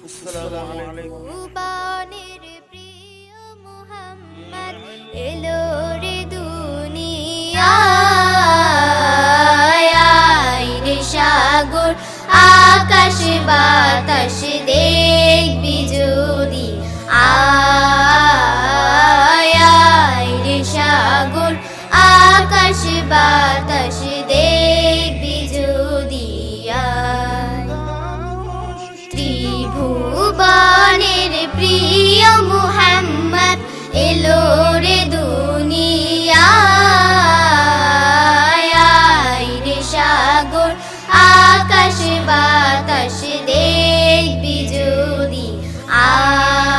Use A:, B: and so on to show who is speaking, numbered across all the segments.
A: আসসালামু আলাইকুম।
B: কুরবানির প্রিয় মুহাম্মদ এলো রে দুনিয়ায়, আয় রে সাগর আকাশ বাতাস দেখবি যদি, আয় রে সাগর আকাশ বাতাস দেখবি যদি, ত্রিভুবনের প্রিয় মুহাম্মদ এলো রে দুনিয়ায়, আয় রে সাগর আকাশ বাতাস দেখবি যদি, আয়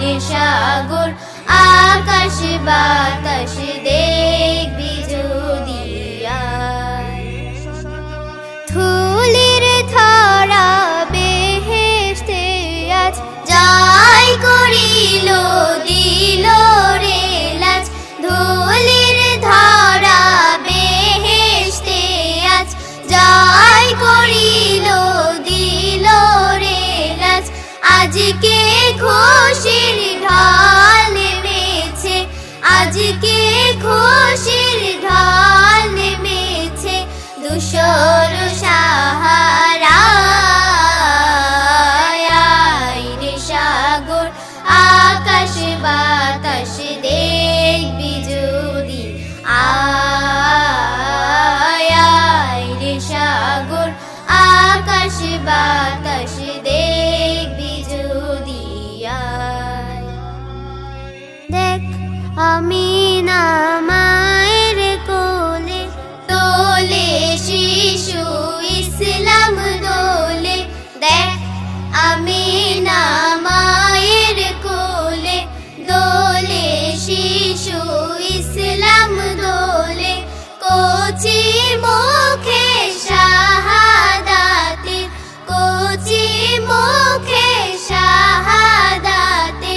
B: রে সাগর আকাশ বাতাস দেখবি যদি, ধুলির ধরা বেহেশতে আজ যাই করিল দিল রে লাজ, ধুলির ধরা বেহেশতে আজ যাই করিল দিল রে লাজ, আজকে খুশির ঢাল নেমেছে, আজকে খুশির ঢাল নেমেছে ধূসর সাহারায়, আয় রে সাগর আকাশ বাতাস দেখবি যদি, আয় রে সাগর আকাশ বাতাস দেখবি যদি, দেখ আমিনা মায়ের কোলে দোলে শিশু ইসলাম দোলে, দেখ আমিনা মায়ের কোলে দোলে শিশু ইসলাম দোলে, কচি মুখে শাহাদাতে, কচি মুখে শাহাদাতে